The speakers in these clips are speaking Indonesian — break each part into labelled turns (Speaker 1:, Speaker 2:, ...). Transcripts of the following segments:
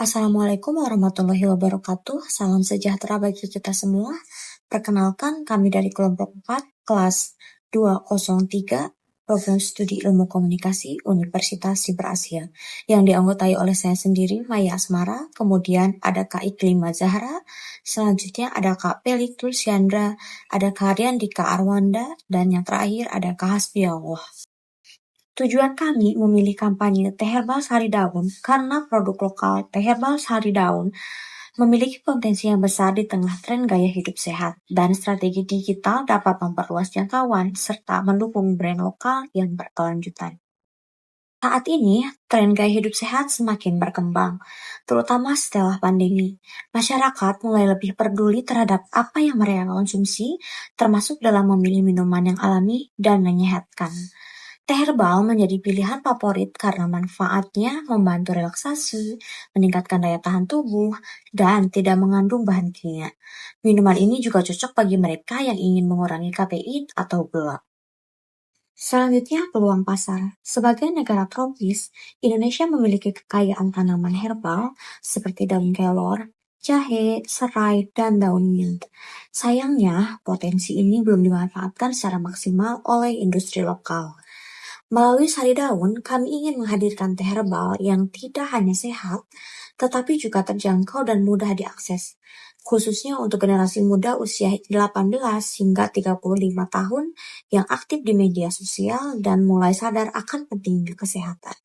Speaker 1: Assalamualaikum warahmatullahi wabarakatuh. Salam sejahtera bagi kita semua. Perkenalkan, kami dari kelompok 4, kelas 203, Program Studi Ilmu Komunikasi Universitas Siber Asia, yang dianggotai oleh saya sendiri, Maya Asmara, kemudian ada Kak Iklima Zahra, selanjutnya ada Kak Pelik Tulsiandra, ada Kak Riandika Arwanda, dan yang terakhir ada Kak Hasbiallah. Tujuan kami memilih kampanye teh herbal sari daun karena produk lokal teh herbal sari daun memiliki potensi yang besar di tengah tren gaya hidup sehat dan strategi digital dapat memperluas jangkauan serta mendukung brand lokal yang berkelanjutan. Saat ini, tren gaya hidup sehat semakin berkembang, terutama setelah pandemi. Masyarakat mulai lebih peduli terhadap apa yang mereka konsumsi, termasuk dalam memilih minuman yang alami dan menyehatkan. Teh herbal menjadi pilihan favorit karena manfaatnya membantu relaksasi, meningkatkan daya tahan tubuh, dan tidak mengandung bahan kimia. Minuman ini juga cocok bagi mereka yang ingin mengurangi kafein atau gula. Selanjutnya, peluang pasar. Sebagai negara tropis, Indonesia memiliki kekayaan tanaman herbal seperti daun kelor, jahe, serai, dan daun mint. Sayangnya, potensi ini belum dimanfaatkan secara maksimal oleh industri lokal. Melalui sari daun, kami ingin menghadirkan teh herbal yang tidak hanya sehat, tetapi juga terjangkau dan mudah diakses, khususnya untuk generasi muda usia 18 hingga 35 tahun yang aktif di media sosial dan mulai sadar akan pentingnya kesehatan.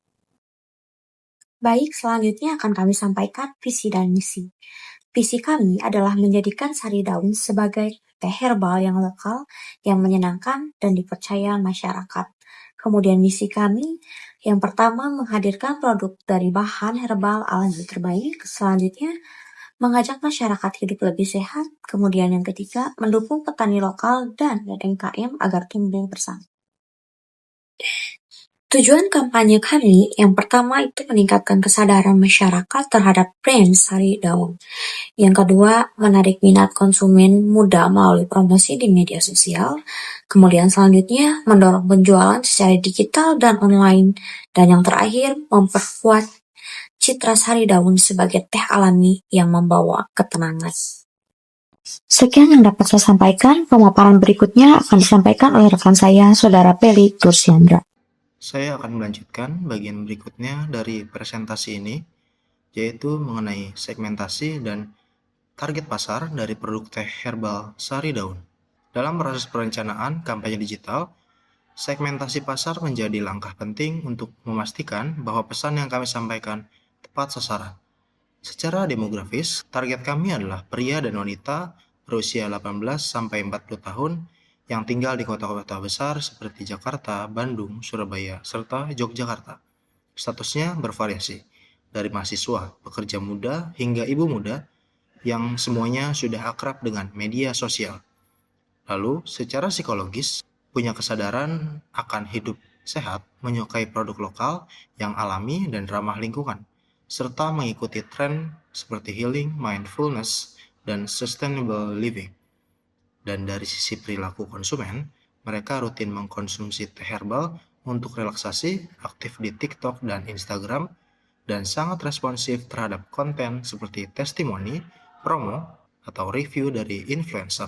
Speaker 1: Baik, selanjutnya akan kami sampaikan visi dan misi. Visi kami adalah menjadikan sari daun sebagai teh herbal yang lokal, yang menyenangkan dan dipercaya masyarakat. Kemudian misi kami, yang pertama menghadirkan produk dari bahan herbal alami terbaik. Selanjutnya, mengajak masyarakat hidup lebih sehat. Kemudian yang ketiga, mendukung petani lokal dan UMKM agar tumbuh bersama. Tujuan kampanye kami yang pertama itu meningkatkan kesadaran masyarakat terhadap brand sari daun. Yang kedua, menarik minat konsumen muda melalui promosi di media sosial. Kemudian selanjutnya, mendorong penjualan secara digital dan online. Dan yang terakhir, memperkuat citra sari daun sebagai teh alami yang membawa ketenangan. Sekian yang dapat saya sampaikan. Pemaparan berikutnya akan disampaikan oleh rekan saya, Saudara Pelik Tulsiandra.
Speaker 2: Saya akan melanjutkan bagian berikutnya dari presentasi ini, yaitu mengenai segmentasi dan target pasar dari produk teh herbal sari daun. Dalam proses perencanaan kampanye digital, segmentasi pasar menjadi langkah penting untuk memastikan bahwa pesan yang kami sampaikan tepat sasaran. Secara demografis, target kami adalah pria dan wanita berusia 18 sampai 40 tahun yang tinggal di kota-kota besar seperti Jakarta, Bandung, Surabaya, serta Yogyakarta. Statusnya bervariasi, dari mahasiswa, pekerja muda, hingga ibu muda yang semuanya sudah akrab dengan media sosial. Lalu, secara psikologis, punya kesadaran akan hidup sehat, menyukai produk lokal yang alami dan ramah lingkungan, serta mengikuti tren seperti healing, mindfulness, dan sustainable living. Dan dari sisi perilaku konsumen, mereka rutin mengkonsumsi teh herbal untuk relaksasi, aktif di TikTok dan Instagram, dan sangat responsif terhadap konten seperti testimoni, promo, atau review dari influencer.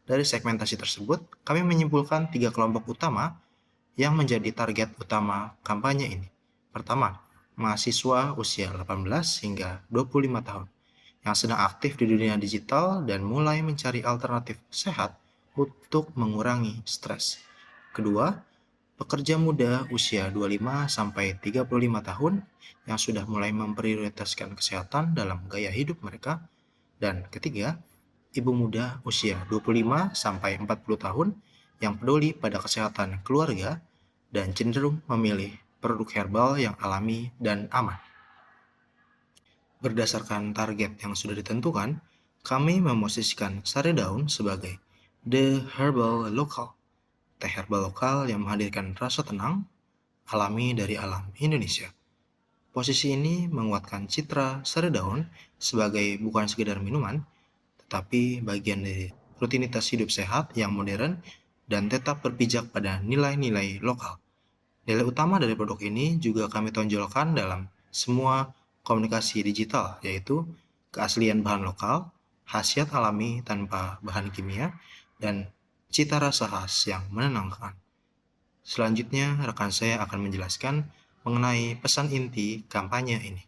Speaker 2: Dari segmentasi tersebut, kami menyimpulkan 3 kelompok utama yang menjadi target utama kampanye ini. Pertama, mahasiswa usia 18 hingga 25 tahun yang sedang aktif di dunia digital dan mulai mencari alternatif sehat untuk mengurangi stres. Kedua, pekerja muda usia 25 sampai 35 tahun yang sudah mulai memprioritaskan kesehatan dalam gaya hidup mereka. Dan ketiga, ibu muda usia 25 sampai 40 tahun yang peduli pada kesehatan keluarga dan cenderung memilih produk herbal yang alami dan aman. Berdasarkan target yang sudah ditentukan, kami memosisikan sari daun sebagai the herbal local, teh herbal lokal yang menghadirkan rasa tenang, alami dari alam Indonesia. Posisi ini menguatkan citra sari daun sebagai bukan sekedar minuman, tetapi bagian dari rutinitas hidup sehat yang modern dan tetap berpijak pada nilai-nilai lokal. Nilai utama dari produk ini juga kami tonjolkan dalam semua komunikasi digital, yaitu keaslian bahan lokal, khasiat alami tanpa bahan kimia, dan cita rasa khas yang menenangkan. Selanjutnya, rekan saya akan menjelaskan mengenai pesan inti kampanye ini.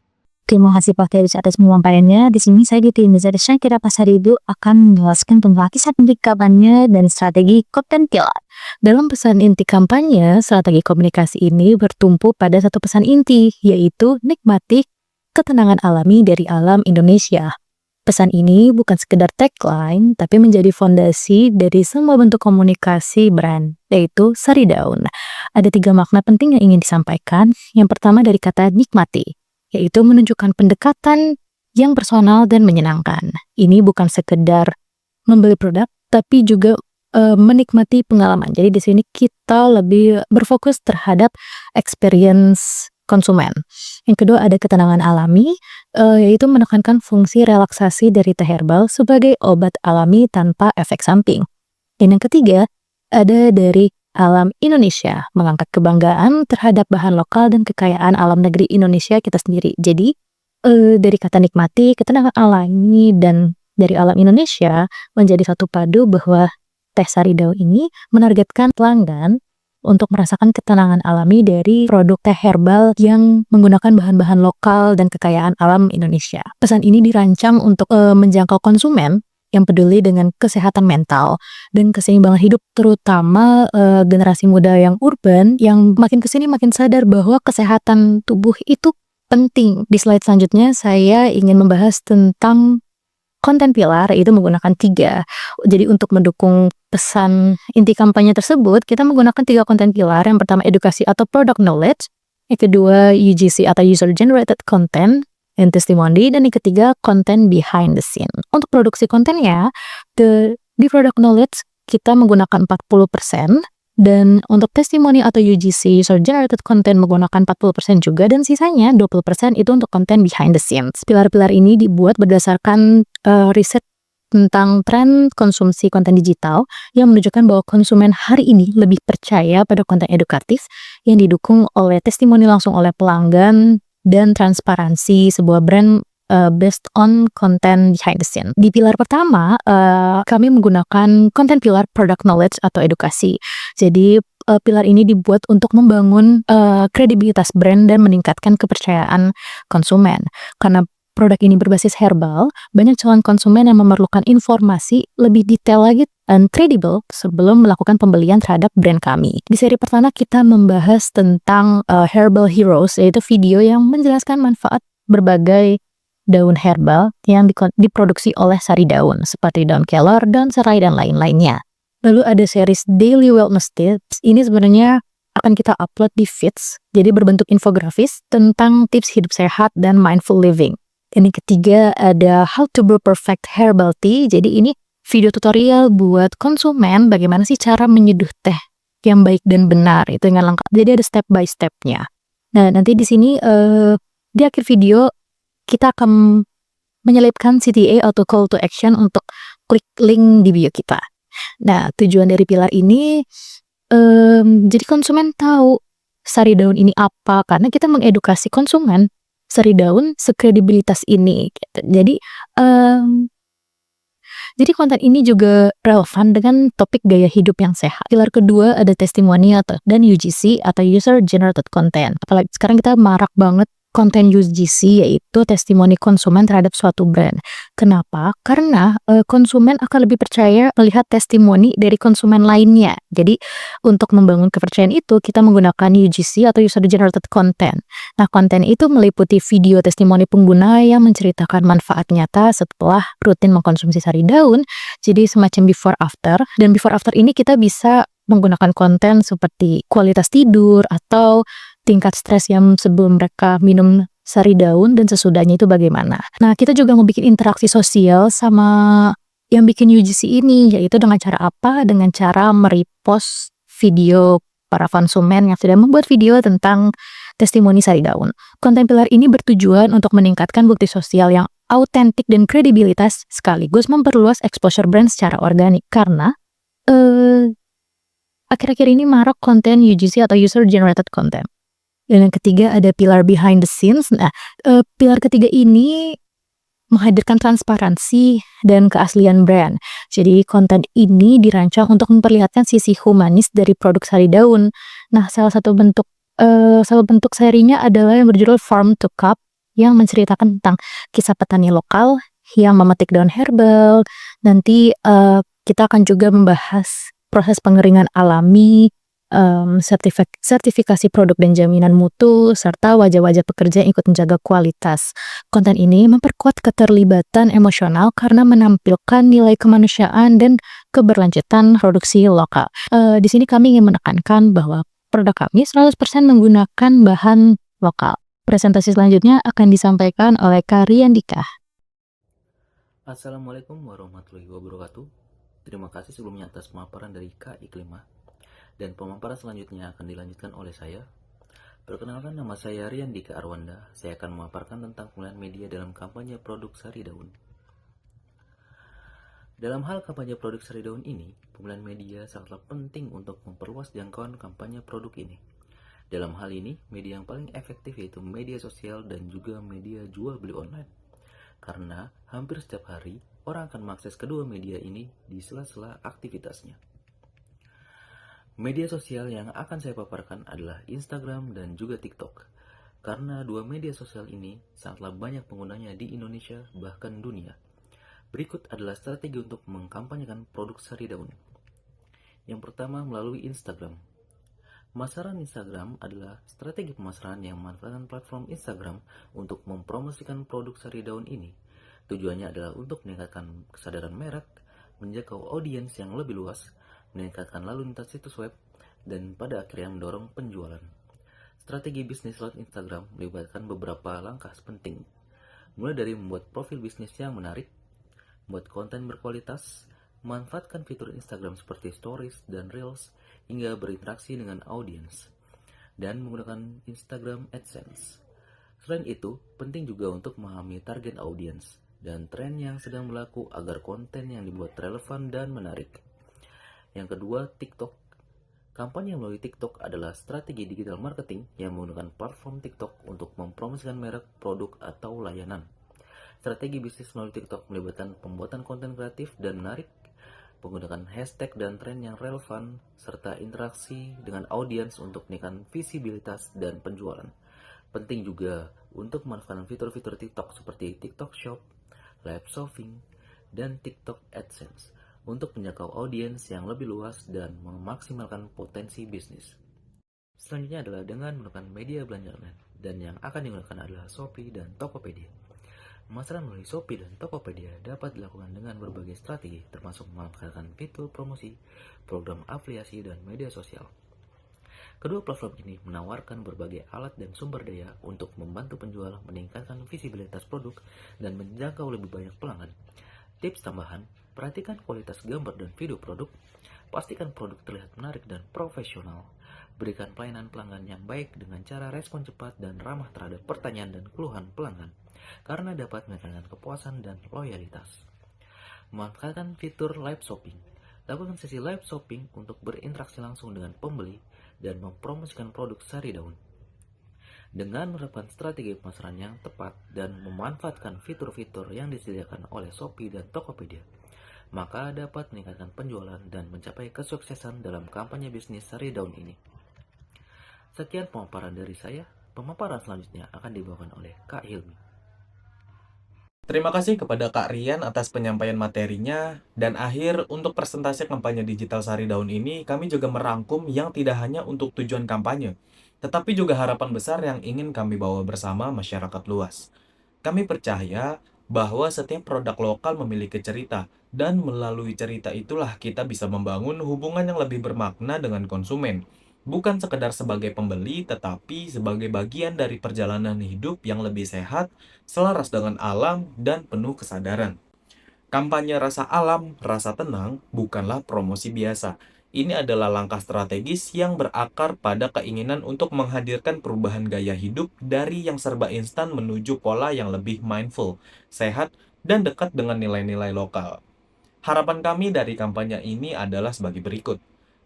Speaker 3: Terima kasih Pak Teris atas pemaparannya. Di sini saya Giti Indra Syakira Pasaribu akan menjelaskan tentang kisah inti kampanye dan strategi konten pilar. Dalam pesan inti kampanye, strategi komunikasi ini bertumpu pada satu pesan inti, yaitu nikmati ketenangan alami dari alam Indonesia. Pesan ini bukan sekedar tagline, tapi menjadi fondasi dari semua bentuk komunikasi brand, yaitu Sari Daun. Ada 3 makna penting yang ingin disampaikan. Yang pertama dari kata nikmati, yaitu menunjukkan pendekatan yang personal dan menyenangkan. Ini bukan sekedar membeli produk, tapi juga menikmati pengalaman. Jadi di sini kita lebih berfokus terhadap experience konsumen. Yang kedua ada ketenangan alami, yaitu menekankan fungsi relaksasi dari teh herbal sebagai obat alami tanpa efek samping. Dan yang ketiga ada dari alam Indonesia, mengangkat kebanggaan terhadap bahan lokal dan kekayaan alam negeri Indonesia kita sendiri. Jadi dari kata nikmati, ketenangan alami, dan dari alam Indonesia menjadi satu padu bahwa teh Sari Daun ini menargetkan pelanggan untuk merasakan ketenangan alami dari produk teh herbal yang menggunakan bahan-bahan lokal dan kekayaan alam Indonesia. Pesan ini dirancang untuk menjangkau konsumen yang peduli dengan kesehatan mental dan keseimbangan hidup, terutama generasi muda yang urban yang makin kesini makin sadar bahwa kesehatan tubuh itu penting. Di slide selanjutnya saya ingin membahas tentang konten pilar, yaitu menggunakan 3. Jadi untuk mendukung pesan inti kampanye tersebut, kita menggunakan 3 konten pilar. Yang pertama edukasi atau product knowledge, yang kedua UGC atau user generated content and testimony, dan yang ketiga konten behind the scene. Untuk produksi kontennya, di product knowledge kita menggunakan 40%, dan untuk testimoni atau UGC user generated content menggunakan 40% juga, dan sisanya 20% itu untuk konten behind the scenes. Pilar-pilar ini dibuat berdasarkan riset tentang tren konsumsi konten digital yang menunjukkan bahwa konsumen hari ini lebih percaya pada konten edukatif yang didukung oleh testimoni langsung oleh pelanggan dan transparansi sebuah brand based on content behind the scene. Di pilar pertama, kami menggunakan konten pilar product knowledge atau edukasi. Jadi pilar ini dibuat untuk membangun kredibilitas brand dan meningkatkan kepercayaan konsumen. Karena produk ini berbasis herbal, banyak calon konsumen yang memerlukan informasi lebih detail lagi dan kredibel sebelum melakukan pembelian terhadap brand kami. Di seri pertama kita membahas tentang Herbal Heroes, yaitu video yang menjelaskan manfaat berbagai daun herbal yang diproduksi oleh Sari Daun, seperti daun kelor, daun serai, dan lain-lainnya. Lalu ada series Daily Wellness Tips. Ini sebenarnya akan kita upload di feeds, jadi berbentuk infografis tentang tips hidup sehat dan mindful living. Dan yang ketiga ada How to Brew Perfect Herbal Tea. Jadi ini video tutorial buat konsumen bagaimana sih cara menyeduh teh yang baik dan benar, itu dengan lengkap. Jadi ada step by step-nya. Nah, nanti di sini di akhir video kita akan menyelipkan CTA atau call to action untuk klik link di bio kita. Nah, tujuan dari pilar ini jadi konsumen tahu Sari Daun ini apa, karena kita mengedukasi konsumen Sari Daun sekredibilitas ini gitu. Jadi konten ini juga relevan dengan topik gaya hidup yang sehat. Pilar kedua ada testimoni dan UGC atau user generated content. Apalagi sekarang kita marak banget konten UGC, yaitu testimoni konsumen terhadap suatu brand. Kenapa? Karena konsumen akan lebih percaya melihat testimoni dari konsumen lainnya. Jadi untuk membangun kepercayaan itu kita menggunakan UGC atau user generated content. Nah, konten itu meliputi video testimoni pengguna yang menceritakan manfaat nyata setelah rutin mengkonsumsi Sari Daun. Jadi semacam before after, dan before after ini kita bisa menggunakan konten seperti kualitas tidur atau tingkat stres yang sebelum mereka minum Sari Daun dan sesudahnya itu bagaimana. Nah, kita juga mau bikin interaksi sosial sama yang bikin UGC ini, yaitu dengan cara apa? Dengan cara merepost video para konsumen yang sudah membuat video tentang testimoni Sari Daun. Konten pilar ini bertujuan untuk meningkatkan bukti sosial yang autentik dan kredibilitas, sekaligus memperluas exposure brand secara organik. Karena akhir-akhir ini marak konten UGC atau user generated content. Dan yang ketiga ada pilar behind the scenes. Nah, pilar ketiga ini menghadirkan transparansi dan keaslian brand. Jadi konten ini dirancang untuk memperlihatkan sisi humanis dari produk sari daun. Nah, salah bentuk serinya adalah yang berjudul Farm to Cup yang menceritakan tentang kisah petani lokal yang memetik daun herbal. Nanti kita akan juga membahas proses pengeringan alami, sertifikasi produk dan jaminan mutu, serta wajah-wajah pekerja yang ikut menjaga kualitas. Konten ini memperkuat keterlibatan emosional karena menampilkan nilai kemanusiaan dan keberlanjutan produksi lokal. Di sini kami ingin menekankan bahwa produk kami 100% menggunakan bahan lokal. Presentasi selanjutnya akan disampaikan oleh Kak Riyandika.
Speaker 4: Assalamualaikum warahmatullahi wabarakatuh. Terima kasih sebelumnya atas pemaparan dari Kak Iklima. Dan pemaparan selanjutnya akan dilanjutkan oleh saya. Perkenalkan, nama saya Riyandika Arwanda. Saya akan memaparkan tentang penggunaan media dalam kampanye produk sari daun. Dalam hal kampanye produk sari daun ini, penggunaan media sangatlah penting untuk memperluas jangkauan kampanye produk ini. Dalam hal ini, media yang paling efektif yaitu media sosial dan juga media jual beli online. Karena hampir setiap hari, orang akan mengakses kedua media ini di sela-sela aktivitasnya. Media sosial yang akan saya paparkan adalah Instagram dan juga TikTok. Karena dua media sosial ini sangatlah banyak penggunanya di Indonesia bahkan dunia. Berikut adalah strategi untuk mengkampanyekan produk sari daun. Yang pertama, melalui Instagram. Pemasaran Instagram adalah strategi pemasaran yang memanfaatkan platform Instagram untuk mempromosikan produk sari daun ini. Tujuannya adalah untuk meningkatkan kesadaran merek, menjangkau audiens yang lebih luas, meningkatkan lalu lintas situs web, dan pada akhirnya mendorong penjualan. Strategi bisnis lewat Instagram melibatkan beberapa langkah penting, mulai dari membuat profil bisnis yang menarik, membuat konten berkualitas, memanfaatkan fitur Instagram seperti Stories dan Reels, hingga berinteraksi dengan audiens, dan menggunakan Instagram AdSense. Selain itu, penting juga untuk memahami target audiens dan tren yang sedang berlaku agar konten yang dibuat relevan dan menarik. Yang kedua, TikTok. Kampanye melalui TikTok adalah strategi digital marketing yang menggunakan platform TikTok untuk mempromosikan merek, produk, atau layanan. Strategi bisnis melalui TikTok melibatkan pembuatan konten kreatif dan menarik, menggunakan hashtag dan tren yang relevan, serta interaksi dengan audiens untuk meningkatkan visibilitas dan penjualan. Penting juga untuk memanfaatkan fitur-fitur TikTok seperti TikTok Shop, Live Shopping, dan TikTok AdSense untuk menjangkau audiens yang lebih luas dan memaksimalkan potensi bisnis. Selanjutnya adalah dengan menggunakan media belanja online, dan yang akan digunakan adalah Shopee dan Tokopedia. Pemasaran melalui Shopee dan Tokopedia dapat dilakukan dengan berbagai strategi, termasuk memanfaatkan fitur promosi, program afiliasi, dan media sosial. Kedua platform ini menawarkan berbagai alat dan sumber daya untuk membantu penjual meningkatkan visibilitas produk dan menjangkau lebih banyak pelanggan. Tips tambahan, perhatikan kualitas gambar dan video produk, pastikan produk terlihat menarik dan profesional, berikan pelayanan pelanggan yang baik dengan cara respon cepat dan ramah terhadap pertanyaan dan keluhan pelanggan, karena dapat meningkatkan kepuasan dan loyalitas. Memanfaatkan fitur live shopping. Lakukan sesi live shopping untuk berinteraksi langsung dengan pembeli dan mempromosikan produk sari daun. Dengan menerapkan strategi pemasaran yang tepat dan memanfaatkan fitur-fitur yang disediakan oleh Shopee dan Tokopedia, maka dapat meningkatkan penjualan dan mencapai kesuksesan dalam kampanye bisnis sari daun ini. Sekian pemaparan dari saya. Pemaparan selanjutnya akan dibawakan oleh Kak Hilmi.
Speaker 5: Terima kasih kepada Kak Rian atas penyampaian materinya. Dan akhir, untuk presentasi kampanye digital sari daun ini, kami juga merangkum yang tidak hanya untuk tujuan kampanye, tetapi juga harapan besar yang ingin kami bawa bersama masyarakat luas. Kami percaya bahwa setiap produk lokal memiliki cerita, dan melalui cerita itulah kita bisa membangun hubungan yang lebih bermakna dengan konsumen. Bukan sekedar sebagai pembeli, tetapi sebagai bagian dari perjalanan hidup yang lebih sehat, selaras dengan alam, dan penuh kesadaran. Kampanye rasa alam, rasa tenang bukanlah promosi biasa. Ini adalah langkah strategis yang berakar pada keinginan untuk menghadirkan perubahan gaya hidup dari yang serba instan menuju pola yang lebih mindful, sehat, dan dekat dengan nilai-nilai lokal. Harapan kami dari kampanye ini adalah sebagai berikut.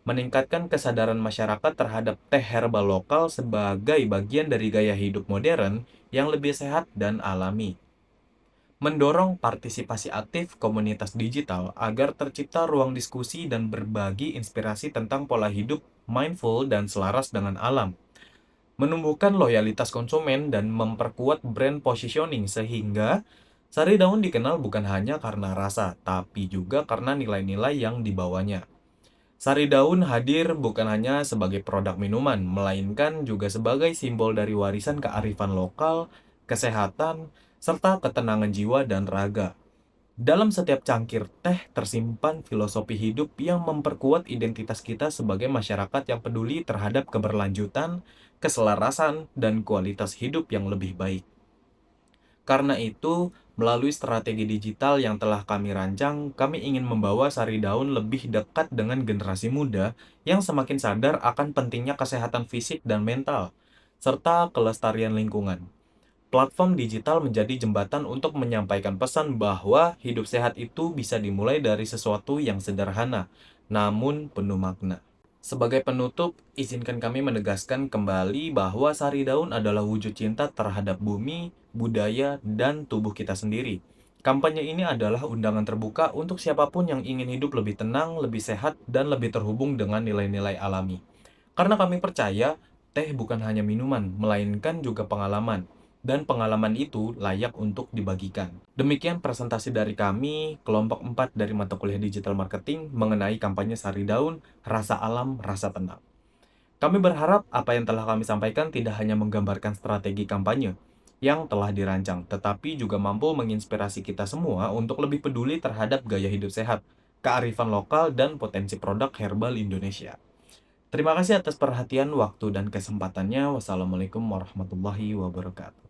Speaker 5: meningkatkan kesadaran masyarakat terhadap teh herbal lokal sebagai bagian dari gaya hidup modern yang lebih sehat dan alami. Mendorong partisipasi aktif komunitas digital agar tercipta ruang diskusi dan berbagi inspirasi tentang pola hidup mindful dan selaras dengan alam. Menumbuhkan loyalitas konsumen dan memperkuat brand positioning sehingga sari daun dikenal bukan hanya karena rasa, tapi juga karena nilai-nilai yang dibawanya. Sari daun hadir bukan hanya sebagai produk minuman, melainkan juga sebagai simbol dari warisan kearifan lokal, kesehatan, serta ketenangan jiwa dan raga. Dalam setiap cangkir teh tersimpan filosofi hidup yang memperkuat identitas kita sebagai masyarakat yang peduli terhadap keberlanjutan, keselarasan, dan kualitas hidup yang lebih baik. Karena itu, melalui strategi digital yang telah kami rancang, kami ingin membawa sari daun lebih dekat dengan generasi muda yang semakin sadar akan pentingnya kesehatan fisik dan mental, serta kelestarian lingkungan. Platform digital menjadi jembatan untuk menyampaikan pesan bahwa hidup sehat itu bisa dimulai dari sesuatu yang sederhana, namun penuh makna. Sebagai penutup, izinkan kami menegaskan kembali bahwa sari daun adalah wujud cinta terhadap bumi, budaya, dan tubuh kita sendiri. Kampanye ini adalah undangan terbuka untuk siapapun yang ingin hidup lebih tenang, lebih sehat, dan lebih terhubung dengan nilai-nilai alami. Karena kami percaya, teh bukan hanya minuman, melainkan juga pengalaman. Dan pengalaman itu layak untuk dibagikan. Demikian presentasi dari kami, kelompok 4 dari mata kuliah digital marketing mengenai kampanye sari daun, rasa alam, rasa tenang. Kami berharap apa yang telah kami sampaikan tidak hanya menggambarkan strategi kampanye yang telah dirancang, tetapi juga mampu menginspirasi kita semua untuk lebih peduli terhadap gaya hidup sehat, kearifan lokal, dan potensi produk herbal Indonesia. Terima kasih atas perhatian, waktu, dan kesempatannya. Wassalamualaikum warahmatullahi wabarakatuh.